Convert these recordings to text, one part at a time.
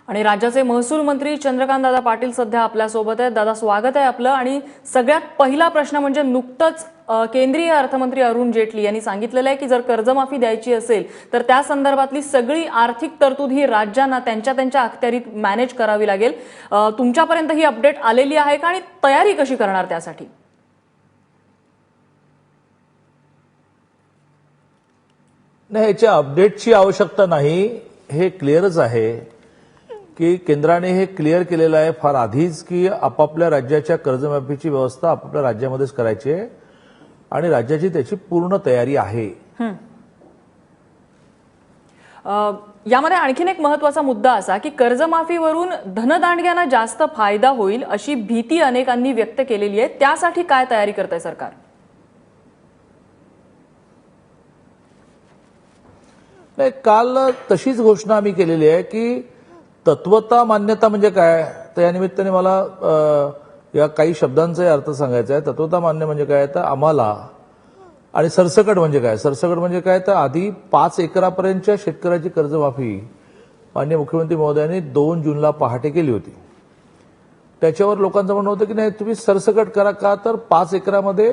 आणि राज्याचे महसूल मंत्री चंद्रकांत दादा पाटील सध्या आपल्यासोबत आहेत। दादा, स्वागत आहे आपलं। आणि सगळ्यात पहिला प्रश्न म्हणजे नुकतंच केंद्रीय अर्थमंत्री अरुण जेटली यांनी सांगितलेलं आहे की जर कर्जमाफी द्यायची असेल तर त्या संदर्भातली सगळी आर्थिक तरतूद ही राज्यांना त्यांच्या अखत्यारीत मॅनेज करावी लागेल। तुमच्यापर्यंत ही अपडेट आलेली आहे का आणि तयारी कशी करणार त्यासाठी? नाही, याच्या अपडेटची आवश्यकता नाही। हे क्लिअरच आहे की केंद्राने हे क्लिअर केलेलं आहे फार आधीच की आपापल्या राज्याच्या कर्जमाफीची व्यवस्था आपापल्या राज्यामध्येच करायची आहे आणि राज्याची त्याची पूर्ण तयारी आहे। यामध्ये आणखीन एक महत्त्वाचा मुद्दा असा की कर्जमाफीवरून धनदांडग्यांना जास्त फायदा होईल अशी भीती अनेकांनी व्यक्त केलेली आहे। त्यासाठी काय तयारी करतंय सरकार? नाही, काल तशीच घोषणा आम्ही केलेली आहे की तत्वता मान्यता म्हणजे काय, तर या निमित्ताने मला या काही शब्दांचाही अर्थ सांगायचा आहे। तत्वता मान्य म्हणजे काय, तर आम्हाला, आणि सरसकट म्हणजे काय, सरसकट म्हणजे काय, तर आधी 5 एकरापर्यंतच्या शेतकऱ्याची कर्जमाफी माननीय मुख्यमंत्री महोदयांनी 2 जूनला पहाटे केली होती। त्याच्यावर लोकांचं म्हणणं होतं की नाही तुम्ही सरसकट करा, का तर 5 एकरामध्ये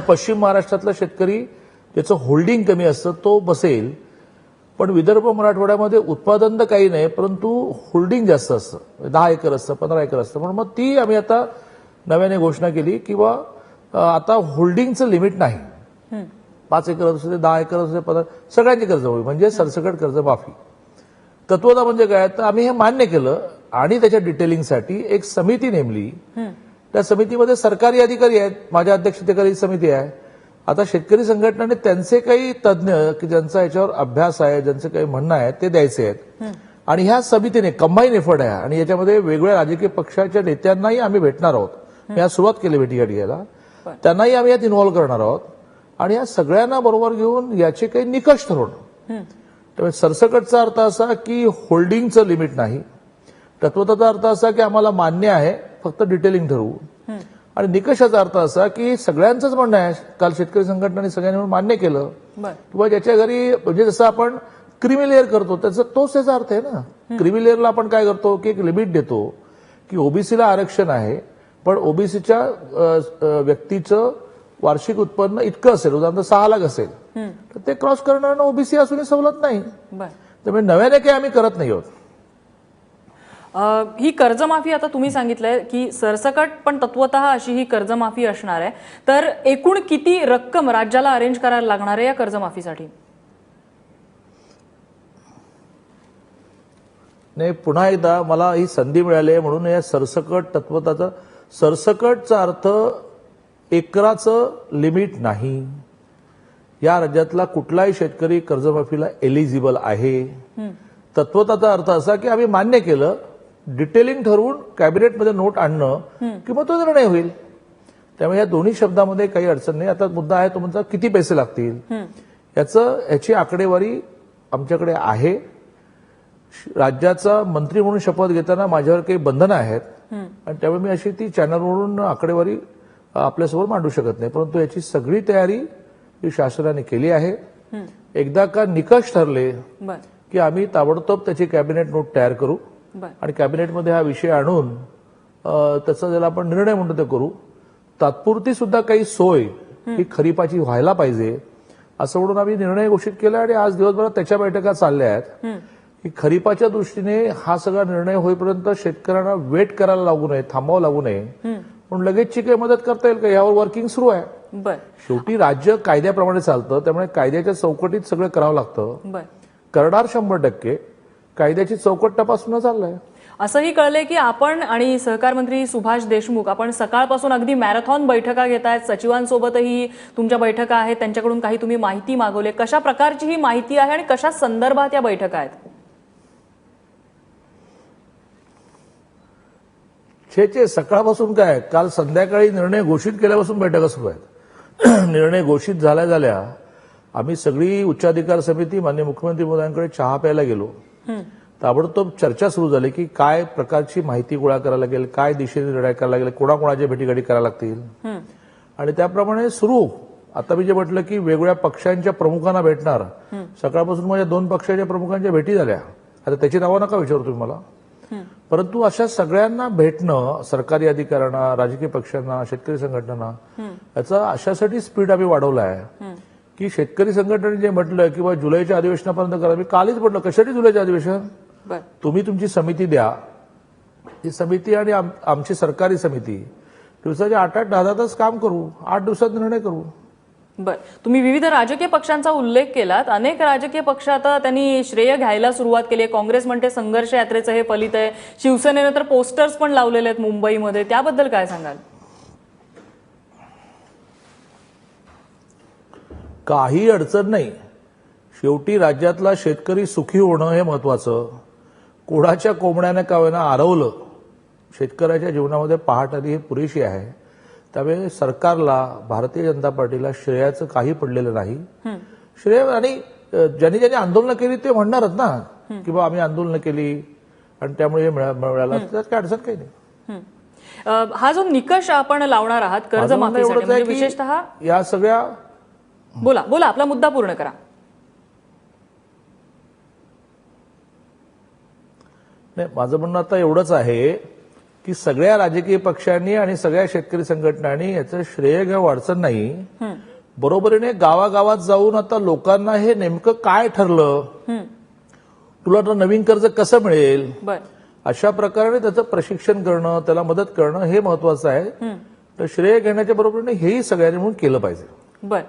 पश्चिम महाराष्ट्रातला शेतकरी ज्याचं होल्डिंग कमी असतं तो बसेल, पण विदर्भ मराठवाड्यामध्ये उत्पादन तर काही नाही परंतु होल्डिंग जास्त असतं, 10 एकर असतं, 15 एकर असतं। म्हणून मग ती आम्ही आता नव्याने घोषणा केली किंवा आता होल्डिंगचं लिमिट नाही, 5 एकर असू दे, 10 एकर असू दे, 15, सगळ्यांची कर्जमाफी म्हणजे सरसकट कर्जमाफी। तत्वता म्हणजे काय, तर आम्ही हे मान्य केलं आणि त्याच्या डिटेलिंगसाठी एक समिती नेमली। त्या समितीमध्ये सरकारी अधिकारी आहेत, माझ्या अध्यक्षतेखाली समिती आहे। आता शेतकरी संघटनाने त्यांचे काही तज्ज्ञ की ज्यांचा याच्यावर अभ्यास आहे, ज्यांचं काही म्हणणं आहे ते द्यायचे आहेत आणि ह्या समितीने कंबाईन एफर्ट आहे आणि याच्यामध्ये वेगवेगळ्या राजकीय पक्षाच्या नेत्यांनाही आम्ही भेटणार आहोत। मी आज सुरुवात केली भेटीगाठी घ्यायला, त्यांनाही आम्ही यात इन्व्हॉल्व्ह करणार आहोत आणि या सगळ्यांना बरोबर घेऊन याचे काही निकष ठरवणं। त्यामुळे सरसकटचा अर्थ असा की होल्डिंगचं लिमिट नाही, तत्वताचा अर्थ असा की आम्हाला मान्य आहे, फक्त डिटेलिंग ठरवू, आणि निकषाचा अर्थ असा की सगळ्यांचंच म्हणणं आहे, काल शेतकरी संघटनांनी सगळ्यांनी म्हणून मान्य केलं किंवा ज्याच्या घरी म्हणजे जसं आपण क्रिमी लेअर करतो तोच त्याचा अर्थ आहे ना। क्रिमी लेअरला आपण काय करतो की एक लिमिट देतो की ओबीसीला आरक्षण आहे पण ओबीसीच्या व्यक्तीचं वार्षिक उत्पन्न इतकं असेल, उदाहरणार्थ 6 लाख असेल तर ते क्रॉस करणाऱ्यांना ओबीसी असूनही सवलत नाही। त्यामुळे नव्याने काही आम्ही करत नाही आहोत। ही कर्जमाफी आता तुम्ही सांगितलंय की सरसकट पण तत्वतः अशी ही कर्जमाफी असणार आहे, तर एकूण किती रक्कम राज्याला अरेंज करायला लागणार आहे या कर्जमाफीसाठी? नाही, पुन्हा एकदा मला ही संधी मिळाली म्हणून या सरसकट तत्वताचा, सरसकटचा अर्थ एकराचं लिमिट नाही। या राज्यातला कुठलाही शेतकरी कर्जमाफीला एलिजिबल आहे। तत्वताचा अर्थ असा की आम्ही मान्य केलं, डिटेलिंग ठरवून कॅबिनेटमध्ये नोट आणणं की मग तो निर्णय होईल। त्यामुळे या दोन्ही शब्दामध्ये काही अडचण नाही। आता मुद्दा आहे तो म्हणजे किती पैसे लागतील, याची आकडेवारी आमच्याकडे आहे। राज्याचा मंत्री म्हणून शपथ घेताना माझ्यावर काही बंधनं आहेत आणि त्यामुळे मी अशी ती चॅनलवरून आकडेवारी आपल्यासमोर मांडू शकत नाही, परंतु याची सगळी तयारी ही शासनाने केली आहे। एकदा का निकष ठरले की आम्ही ताबडतोब त्याची कॅबिनेट नोट तयार करू आणि कॅबिनेटमध्ये हा विषय आणून त्याचा ज्याला आपण निर्णय म्हणतो ते करू। तात्पुरती सुद्धा काही सोय ही खरीपाची व्हायला पाहिजे असं म्हणून आम्ही निर्णय घोषित केला आणि आज दिवसभरात त्याच्या बैठका चालल्या आहेत की खरीपाच्या दृष्टीने हा सगळा निर्णय होईपर्यंत शेतकऱ्यांना वेट करायला लागू नये, थांबावं लागू नये, पण लगेचची काही मदत करता येईल का यावर वर्किंग सुरू आहे। शेवटी राज्य कायद्याप्रमाणे चालतं, त्यामुळे कायद्याच्या चौकटीत सगळं करावं लागतं। करणार 100%, कायद्याची चौकट तपासून चाललंय। असंही कळलंय की आपण आणि सहकार मंत्री सुभाष देशमुख आपण सकाळपासून अगदी मॅरेथॉन बैठका घेतायत, सचिवांसोबतही तुमच्या बैठका आहेत, त्यांच्याकडून काही तुम्ही माहिती मागवली, कशा प्रकारची ही माहिती आहे आणि कशा संदर्भात या बैठका आहेत? सकाळपासून काय, काल संध्याकाळी निर्णय घोषित केल्यापासून बैठका सुरू आहेत। निर्णय घोषित झाल्या आम्ही सगळी उच्चाधिकार समिती माननीय मुख्यमंत्री महोदयांकडे चहा प्यायला गेलो। ताबडतोब चर्चा सुरू झाली की काय प्रकारची माहिती गोळा करायला लागेल, काय दिशेने निर्णय करायला लागेल, कोणाकोणाच्या भेटीगाठी करायला लागतील आणि त्याप्रमाणे सुरू। आता मी जे म्हटलं की वेगवेगळ्या पक्षांच्या प्रमुखांना भेटणार, सकाळपासून माझ्या 2 पक्षाच्या प्रमुखांच्या भेटी झाल्या आता त्याची नावं नका विचारू तुम्ही मला, परंतु अशा सगळ्यांना भेटणं, सरकारी अधिकाऱ्यांना, राजकीय पक्षांना, शेतकरी संघटनांना, याचा अशासाठी स्पीड आम्ही वाढवला आहे की शेतकरी संघटनेने जे म्हटलं की बा जुलैच्या अधिवेशनापर्यंत करा, मी कालच म्हटलं कशासाठी जुलैचं अधिवेशन, तुम्ही तुमची समिती द्या, ही समिती आणि आमची सरकारी समिती दिवसाचे 8-8, 10-10 तास काम करू, 8 दिवसात निर्णय करू. बर, तुम्ही विविध राजकीय पक्षांचा उल्लेख केलात. अनेक राजकीय पक्ष आता त्यांनी श्रेय घ्यायला सुरुवात केली आहे. काँग्रेस म्हणते संघर्ष यात्रेचं हे फलित आहे. शिवसेनेनं तर पोस्टर्स पण लावलेले आहेत मुंबईमध्ये, त्याबद्दल काय सांगाल? काही अडचण नाही. शेवटी राज्यातला शेतकरी सुखी होणं हे महत्वाचं. कोणाच्या कोंबड्याने का होईना आरवलं, शेतकऱ्याच्या जीवनामध्ये पहाट आली हे पुरेशी आहे. त्यामुळे सरकारला, भारतीय जनता पार्टीला श्रेयाचं काही पडलेलं नाही. श्रेय आणि ज्यांनी ज्यांनी आंदोलनं केली ते म्हणणारच ना की बा आम्ही आंदोलनं केली आणि त्यामुळे हे मिळालं, त्यात काय अडचण काही नाही. हा जो निकष आपण लावणार आहात कर्जमाफीसाठी, म्हणजे विशेषतः या सगळ्या, बोला बोला आपला मुद्दा पूर्ण करा. नाही, माझं म्हणणं आता एवढंच आहे की सगळ्या राजकीय पक्षांनी आणि सगळ्या शेतकरी संघटनांनी याचं श्रेय घ्यावं अडचण नाही. बरोबरीने गावागावात जाऊन आता लोकांना हे नेमकं काय ठरलं, तुला तर नवीन कर्ज कसं मिळेल, अशा प्रकारे त्याचं प्रशिक्षण करणं, त्याला मदत करणं हे महत्वाचं आहे. तर श्रेय घेण्याच्या बरोबरीने हेही सगळ्यांनी म्हणून केलं पाहिजे. बर,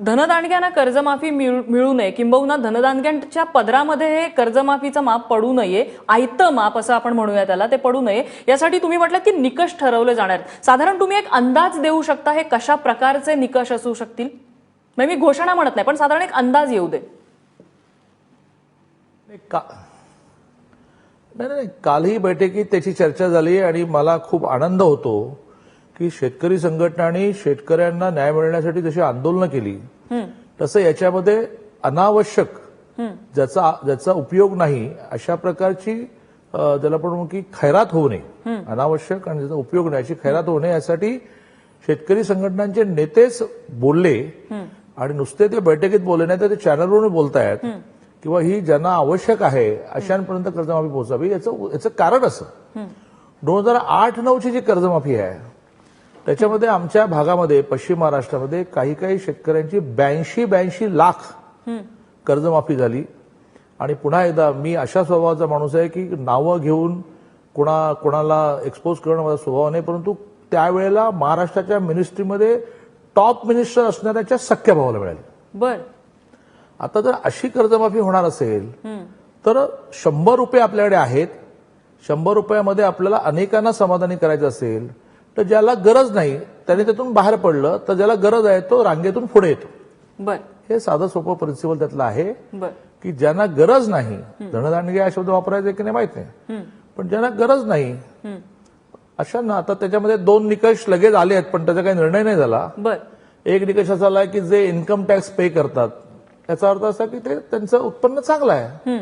धनदांडग्यांना कर्जमाफी मिळू नये, किंबहुना धनदांडग्यांच्या पदरामध्ये हे कर्जमाफीचं माप पडू नये, आयतं माप असं आपण म्हणूया त्याला, ते पडू नये, यासाठी तुम्ही म्हटलं की निकष ठरवले जाणार. साधारण तुम्ही एक अंदाज देऊ शकता हे कशा प्रकारचे निकष असू शकतील? म्हणजे मी घोषणा म्हणत नाही, पण साधारण एक अंदाज येऊ दे. नाही, कालही बैठकीत त्याची चर्चा झाली आणि मला खूप आनंद होतो की शेतकरी संघटनांनी शेतकऱ्यांना न्याय मिळण्यासाठी जशी आंदोलनं केली तसं याच्यामध्ये अनावश्यक, ज्याचा उपयोग नाही अशा प्रकारची, ज्याला आपण की खैरात होऊ नये, अनावश्यक आणि ज्याचा उपयोग नाही अशी खैरात होऊ नये यासाठी शेतकरी संघटनांचे नेतेच बोलले. आणि नुसते ते बैठकीत बोलले नाही तर ते चॅनलवरून बोलतायत किंवा ही ज्यांना आवश्यक आहे अशांपर्यंत कर्जमाफी पोहोचावी. याचं कारण असं, 2008-9ची जी कर्जमाफी आहे त्याच्यामध्ये आमच्या भागामध्ये, पश्चिम महाराष्ट्रामध्ये काही शेतकऱ्यांची 82 लाख कर्जमाफी झाली. आणि पुन्हा एकदा, मी अशा स्वभावाचा माणूस आहे की नावं घेऊन कोणाला एक्सपोज करणं माझा स्वभाव नाही, परंतु त्यावेळेला महाराष्ट्राच्या मिनिस्ट्रीमध्ये टॉप मिनिस्टर असणाऱ्याच्या सख्या भावाला मिळाली. बर, आता जर अशी कर्जमाफी होणार असेल तर 100 रुपये आपल्याकडे आहेत, 100 रुपयामध्ये आपल्याला अनेकांना समाधानी करायचं असेल तर ज्याला गरज नाही त्याने त्यातून बाहेर पडलं, तर ज्याला गरज आहे तो रांगेतून पुढे येतो. बर, हे साधं सोपं प्रिन्सिपल त्यातलं आहे की ज्यांना गरज नाही, धनदांडगे हा शब्द वापरायचा की नाही माहित नाही, पण ज्यांना गरज नाही अशांना, आता त्याच्यामध्ये 2 निकष लगेच आले आहेत पण त्याचा काही निर्णय नाही झाला. एक निकष असा आला की जे इन्कम टॅक्स पे करतात याचा अर्थ असा की ते त्यांचं उत्पन्न चांगलं आहे.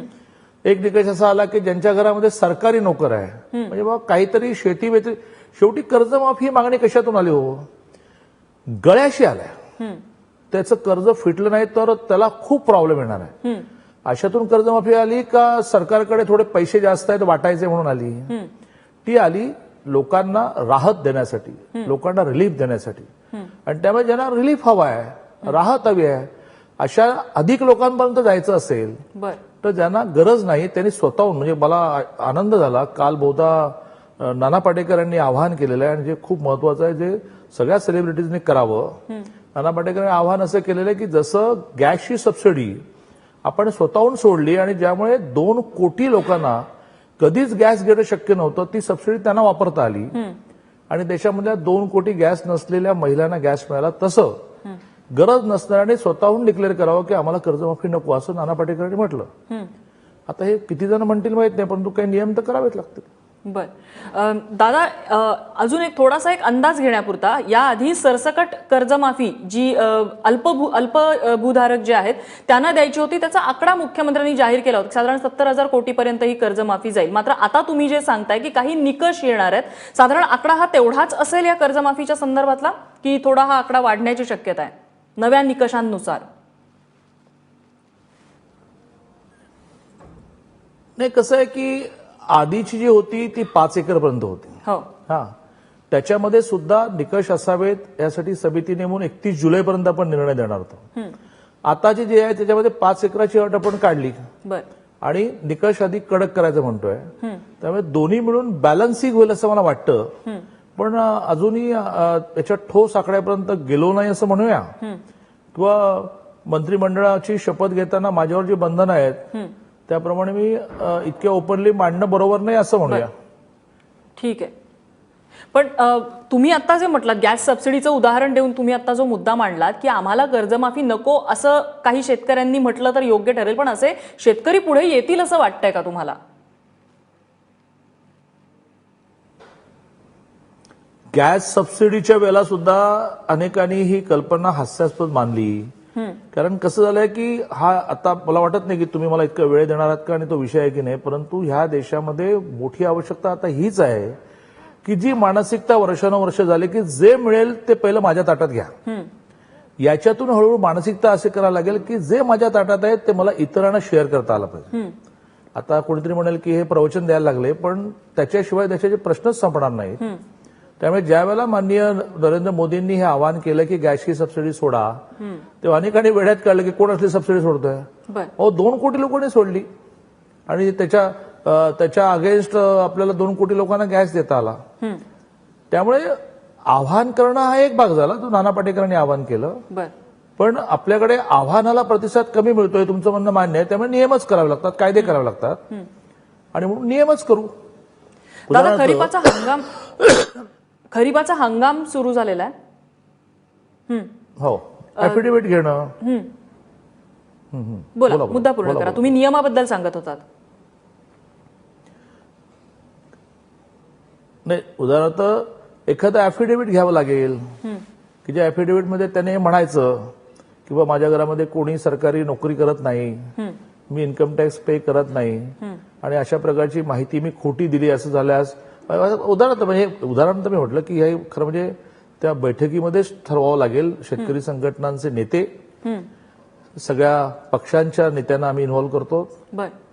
एक निकष असा आला की ज्यांच्या घरामध्ये सरकारी नोकर आहे, म्हणजे बाबा काहीतरी शेती व्यतिरिक्त. शेवटी कर्जमाफी मागणी कशातून आली हो, गळ्याशी आलाय. त्याचं कर्ज फिटलं नाही तर त्याला खूप प्रॉब्लेम येणार आहे. अशातून कर्जमाफी आली का सरकारकडे थोडे पैसे जास्त आहेत वाटायचे म्हणून आली? ती आली लोकांना राहत देण्यासाठी, लोकांना रिलीफ देण्यासाठी. आणि त्यामुळे ज्यांना रिलीफ हवा आहे, राहत हवी आहे, अशा अधिक लोकांपर्यंत जायचं असेल तर ज्यांना गरज नाही त्यांनी स्वतःहून, म्हणजे मला आनंद झाला काल बहुधा नाना पाटेकर यांनी आवाहन केलेलं आहे आणि जे खूप महत्वाचं आहे, जे सगळ्या सेलिब्रिटीजनी करावं. नाना पाटेकरांनी आवाहन असं केलेलं आहे की जसं गॅसची सबसिडी आपण स्वतःहून सोडली आणि ज्यामुळे 2 कोटी लोकांना कधीच गॅस घेणं शक्य नव्हतं, ती सबसिडी त्यांना वापरता आली आणि देशामधल्या 2 कोटी गॅस नसलेल्या महिलांना गॅस मिळाला. तसं गरज नसणाऱ्याने स्वतःहून डिक्लेअर करावं की आम्हाला कर्जमाफी नको, असं नाना पाटेकरांनी म्हटलं. आता हे किती जण म्हणतील माहित नाही, परंतु काही नियम तर करावेच लागतील. बर, दादा, अजून एक थोडासा एक अंदाज घेण्यापुरता, याआधी सरसकट कर्जमाफी जी अल्प भूधारक जे आहेत त्यांना द्यायची होती, त्याचा आकडा मुख्यमंत्र्यांनी जाहीर केला होता, साधारण 70,000 कोटीपर्यंत ही कर्जमाफी जाईल. मात्र आता तुम्ही जे सांगताय की काही निकष येणार आहेत, साधारण आकडा हा तेवढाच असेल या कर्जमाफीच्या संदर्भातला की थोडा हा आकडा वाढण्याची शक्यता आहे नव्या निकषांनुसार? नाही, कसं आहे की आधीची जी होती ती 5 एकर पर्यंत होती. हो. हा, त्याच्यामध्ये सुद्धा निकष असावेत यासाठी समिती नेमून 31 जुलैपर्यंत आपण निर्णय देणार होतो. आताची जी आहे त्याच्यामध्ये 5 एकराची अट आपण काढली बर. आणि निकष अधिक कडक करायचं म्हणतोय. त्यामुळे दोन्ही मिळून बॅलन्सिंग होईल असं मला वाटतं. पण अजूनही याच्या ठोस आकड्यापर्यंत गेलो नाही असं म्हणूया. किंवा मंत्रिमंडळाची शपथ घेताना माझ्यावर जी बंधनं आहेत त्याप्रमाणे मी इतक्या ओपनली मांडणं बरोबर नाही असं म्हणूया. ठीक आहे. पण तुम्ही आता जे म्हटलं गॅस सबसिडीचं उदाहरण देऊन तुम्ही आता जो मुद्दा मांडलात की आम्हाला कर्जमाफी नको असं काही शेतकऱ्यांनी म्हटलं तर योग्य ठरेल, पण असे शेतकरी पुढे येतील असं वाटतंय का तुम्हाला? गॅस सबसिडीच्या वेळेला सुद्धा अनेकांनी ही कल्पना हास्यास्पद मानली. कारण कसं झालंय की हा आता मला वाटत नाही की तुम्ही मला इतका वेळ देणार आहात का आणि तो विषय आहे की नाही, परंतु ह्या देशामध्ये मोठी आवश्यकता आता हीच आहे की जी मानसिकता वर्षानुवर्ष झाली की जे मिळेल ते पहिलं माझ्या ताटात घ्या. याच्यातून हळूहळू मानसिकता असे करायला लागेल की जे माझ्या ताटात आहे ते मला इतरांना शेअर करता आलं पाहिजे. आता कोणीतरी म्हणेल की हे प्रवचन द्यायला लागले, पण त्याच्याशिवाय देशाचे प्रश्नच संपणार नाहीत. त्यामुळे ज्या वेळेला माननीय नरेंद्र मोदींनी हे आवाहन केलं की गॅसची सबसिडी सोडा, तेव्हा अनेकांनी वेड्यात काढलं की कोण असली सबसिडी सोडतोय. 2 कोटी लोकांनी सोडली आणि त्याच्या अगेन्स्ट आपल्याला 2 कोटी लोकांना गॅस देता आला. त्यामुळे आव्हान करणं हा एक भाग झाला, तो नाना पाटेकरांनी आवाहन केलं. पण आपल्याकडे आव्हानाला प्रतिसाद कमी मिळतोय, तुमचं म्हणणं मान्य आहे. त्यामुळे नियमच करावे लागतात, कायदे करावे लागतात आणि म्हणून नियमच करू. दादा, खरीपाचा हंगाम सुरू झालेला आहे. हो, ऍफिडेव्हिट घेणं. बोला, मुद्दा पूर्ण करा. तुम्ही नियमाबद्दल सांगत होतात. नाही, उदाहरणार्थ एखादं ऍफिडेव्हिट घ्यावं लागेल की ज्या ऍफिडेव्हिटमध्ये त्याने म्हणायचं की बा माझ्या घरामध्ये कोणी सरकारी नोकरी करत नाही, मी इन्कम टॅक्स पे करत नाही आणि अशा प्रकारची माहिती मी खोटी दिली असं झाल्यास उदाहरणार्थ मी म्हटलं की हे खरं म्हणजे त्या बैठकीमध्येच ठरवावं लागेल. शेतकरी संघटनांचे नेते, सगळ्या पक्षांच्या नेत्यांना आम्ही इन्व्हॉल्व्ह करतो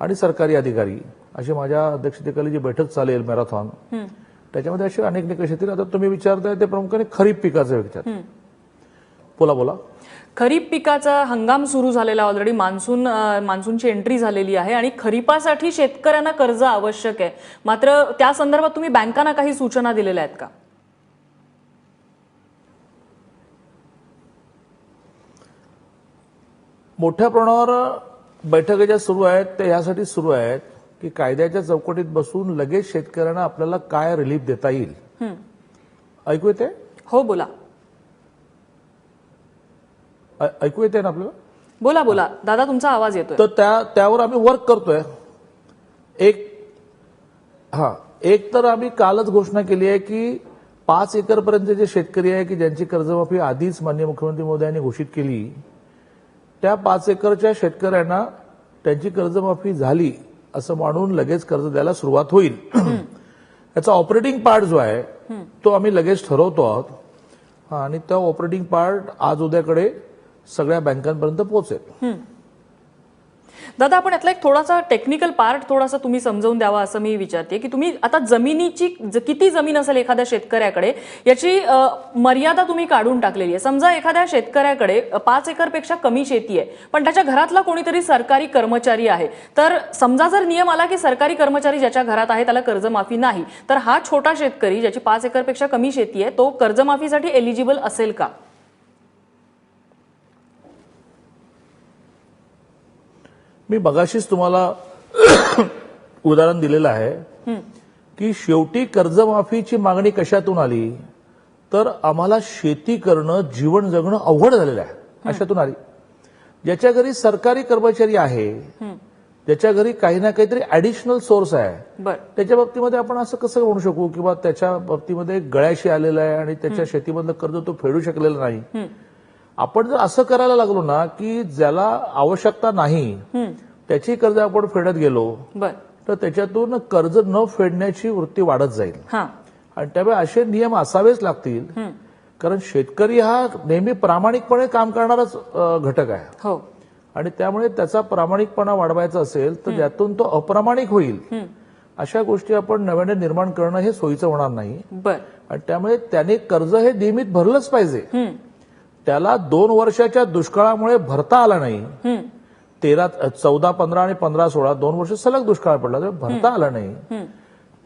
आणि सरकारी अधिकारी अशी माझ्या अध्यक्षतेखाली जी बैठक चालेल मॅरेथॉन, त्याच्यामध्ये असे अनेक निकष येतील. आता तुम्ही विचारताय ते प्रामुख्याने खरीप पिकाचे विचार. बोला. खरीप पिकाचा हंगाम सुरू झालेला, ऑलरेडी मान्सूनची एंट्री झालेली आहे आणि खरीपासाठी शेतकऱ्यांना कर्ज आवश्यक आहे. मात्र त्या संदर्भात तुम्ही बँकांना काही सूचना दिलेल्या आहेत का? मोठ्या प्रमाणावर बैठका ज्या सुरू आहेत त्या यासाठी सुरू आहेत की कायद्याच्या चौकटीत बसून लगेच शेतकऱ्यांना आपल्याला काय रिलीफ देता येईल. ऐकू येते? हो, बोला. ऐकू येते ना आपल्याला? बोला दादा, तुमचा आवाज येतोय. तर त्यावर आम्ही वर्क करतोय. एक तर आम्ही कालच घोषणा केली आहे की 5 एकर पर्यंत जे शेतकरी आहे की ज्यांची कर्जमाफी आधीच माननीय मुख्यमंत्री महोदयांनी घोषित केली, त्या 5 एकरच्या शेतकऱ्यांना त्यांची कर्जमाफी झाली असं मानून लगेच कर्ज द्यायला सुरुवात होईल. याचा ऑपरेटिंग पार्ट जो आहे तो आम्ही लगेच ठरवतो आहोत आणि त्या ऑपरेटिंग पार्ट आज उद्याकडे सगळ्या बँकांपर्यंत पोहोचेल. दादा, आपण यातला एक थोडासा टेक्निकल पार्ट थोडासा तुम्ही समजावून द्यावा असं मी विचारते की तुम्ही आता जमिनीची किती जमीन असेल एखाद्या शेतकऱ्याकडे याची मर्यादा तुम्ही काढून टाकलेली आहे. समजा एखाद्या शेतकऱ्याकडे 5 एकरपेक्षा कमी शेती आहे, पण त्याच्या घरातला कोणीतरी सरकारी कर्मचारी आहे. तर समजा जर नियम आला की सरकारी कर्मचारी ज्याच्या घरात आहे त्याला कर्जमाफी नाही, तर हा छोटा शेतकरी ज्याची 5 एकरपेक्षा कमी शेती आहे तो कर्जमाफीसाठी एलिजिबल असेल का? मी मगाशीच तुम्हाला उदाहरण दिलेलं आहे की शेवटी कर्जमाफीची मागणी कशातून आली, तर आम्हाला शेती करणं, जीवन जगणं अवघड झालेलं आहे अशातून आली. ज्याच्या घरी सरकारी कर्मचारी आहे, ज्याच्या घरी काही ना काहीतरी ऍडिशनल सोर्स आहे, त्याच्या बाबतीमध्ये आपण असं कसं म्हणू शकू किंवा त्याच्या बाबतीमध्ये गळ्याशी आलेलं आहे आणि त्याच्या शेतीमधलं कर्ज तो फेडू शकलेला नाही. आपण जर असं करायला लागलो ना की ज्याला आवश्यकता नाही त्याची कर्ज आपण फेडत गेलो तर त्याच्यातून कर्ज न फेडण्याची वृत्ती वाढत जाईल. आणि त्यामुळे असे नियम असावेच लागतील, कारण शेतकरी हा नेहमी प्रामाणिकपणे काम करणाराच घटक आहे आणि त्यामुळे त्याचा प्रामाणिकपणा वाढवायचा असेल तर त्यातून तो अप्रामाणिक होईल अशा गोष्टी आपण नव्याने निर्माण करणं हे सोयीचं होणार नाही. बर आणि त्यामुळे त्याने कर्ज हे नियमित भरलंच पाहिजे. त्याला 2 वर्षाच्या दुष्काळामुळे भरता आला नाही. 14, 15 आणि 15, 16 2 वर्ष सलग दुष्काळ पडला तर भरता आला नाही.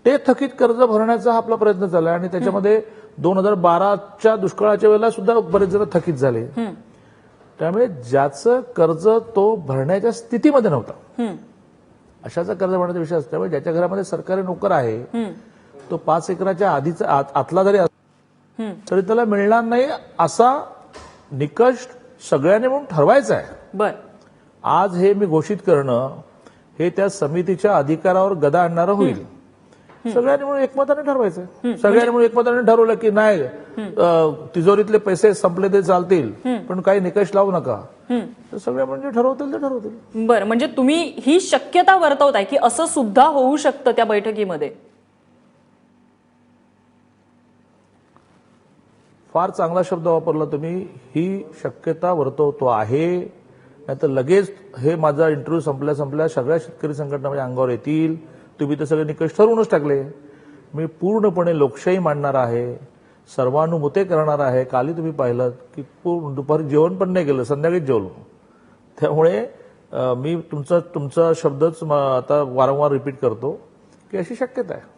ते थकीत कर्ज भरण्याचा हा आपला प्रयत्न चालला आणि त्याच्यामध्ये 2012च्या दुष्काळाच्या वेळेला सुद्धा बरेच जण थकीत झाले. त्यामुळे ज्याचं कर्ज तो भरण्याच्या स्थितीमध्ये नव्हता अशाचा कर्ज भरण्याचा विषय असल्यामुळे ज्याच्या घरामध्ये सरकारी नोकर आहे तो 5 एकराच्या आधीचा आतला जरी तरी त्याला मिळणार नाही असा निकष सगळ्यांनी म्हणून ठरवायचा आहे. बर आज हे मी घोषित करणं हे त्या समितीच्या अधिकारावर गदा आणणारं होईल. सगळ्यांनी म्हणून एकमताने ठरवायचं. सगळ्यांनी म्हणून एकमताने ठरवलं की नाही तिजोरीतले पैसे संपले ते चालतील पण काही निकष लावू नका. तर सगळे म्हणजे ठरवतील ते ठरवतील. बर म्हणजे तुम्ही ही शक्यता वर्तवताय की असं सुद्धा होऊ शकतं त्या बैठकीमध्ये. फार चांगला शब्द वापरला तुम्ही. ही शक्यता वर्तवतो आहे. नाहीतर लगेच हे माझा इंटरव्ह्यू संपल्या सगळ्या शेतकरी संघटना माझ्या अंगावर येतील. तुम्ही तर सगळे निकष ठरवूनच टाकले. मी पूर्णपणे लोकशाही मांडणार आहे. सर्वानुमते करणार आहे. कालही तुम्ही पाहिलं की दुपारी जेवण पण नाही केलं, संध्याकाळीच जेवलो. त्यामुळे मी तुमचा शब्दच आता वारंवार रिपीट करतो की अशी शक्यता आहे.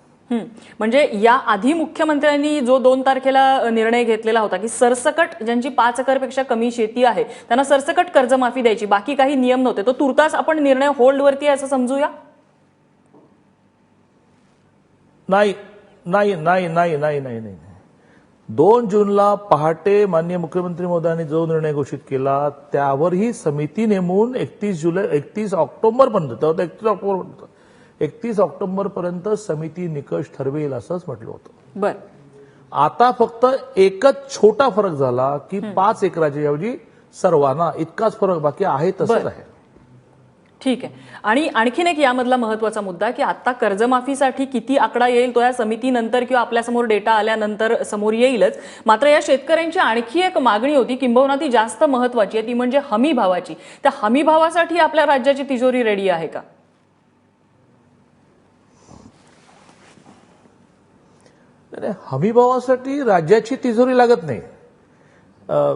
म्हणजे या आधी मुख्यमंत्र्यांनी जो 2 तारखेला निर्णय घेतलेला होता की सरसकट ज्यांची 5 एकरपेक्षा कमी शेती आहे त्यांना सरसकट कर्जमाफी द्यायची, बाकी काही नियम नव्हते, तो तुर्तास आपण निर्णय होल्डवरती आहे असं समजूया. नाही नाही नाही नाही नाही नाही नाही 2 जूनला पहाटे माननीय मुख्यमंत्री महोदयांनी जो निर्णय घोषित केला त्यावरही समिती नेमून 31 ऑक्टोबर 31 ऑक्टोबरपर्यंत समिती निकष ठरवेल असंच म्हटलं होतं. बर आता फक्त एकच छोटा फरक झाला की 5 एकराच्या ऐवजी सर्वांना इतकाच फरक, बाकी आहे तसंच आहे. ठीक आहे. आणि आणखीन एक यामधला महत्वाचा मुद्दा की आता कर्जमाफीसाठी किती आकडा येईल तो या समितीनंतर किंवा आपल्यासमोर डेटा आल्यानंतर समोर येईलच. मात्र या शेतकऱ्यांची आणखी एक मागणी होती, किंबहुना ती जास्त महत्वाची आहे, ती म्हणजे हमी भावाची. त्या हमी भावासाठी आपल्या राज्याची तिजोरी रेडी आहे का? हमीभावासाठी राज्याची तिजोरी लागत नाही.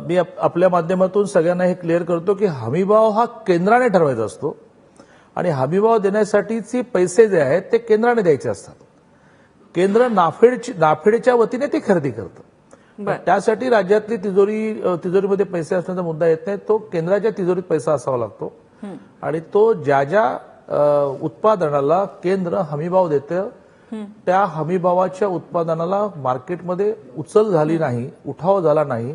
मी आपल्या माध्यमातून सगळ्यांना हे क्लिअर करतो की हमीभाव हा केंद्राने ठरवायचा असतो आणि हमीभाव देण्यासाठीचे पैसे जे आहेत ते केंद्राने द्यायचे असतात. केंद्र नाफेडच्या वतीने ते खरेदी करतं. त्यासाठी राज्यातली तिजोरीमध्ये पैसे असण्याचा मुद्दा येत नाही. तो केंद्राच्या तिजोरीत पैसा असावा लागतो आणि तो ज्या उत्पादनाला केंद्र हमीभाव देतं त्या हमीभावाच्या उत्पादनाला मार्केटमध्ये उचल झाली नाही, उठाव झाला नाही,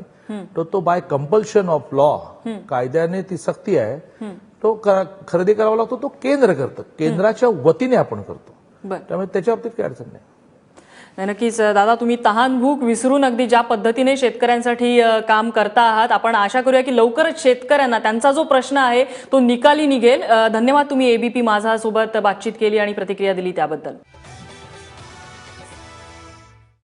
तो बाय कंपल्शन ऑफ लॉ, कायद्याने ती सक्ती आहे, तो खरेदी करावा लागतो. तो केंद्र करतं, केंद्राच्या वतीने आपण करतो. त्यामुळे त्याच्या बाबतीत काही अडचण नाही. नक्कीच दादा, तुम्ही तहान भूक विसरून अगदी ज्या पद्धतीने शेतकऱ्यांसाठी काम करता आहात, आपण आशा करूया की लवकरच शेतकऱ्यांना त्यांचा जो प्रश्न आहे तो निकाली निघेल. धन्यवाद, तुम्ही एबीपी माझा सोबत बातचीत केली आणि प्रतिक्रिया दिली त्याबद्दल.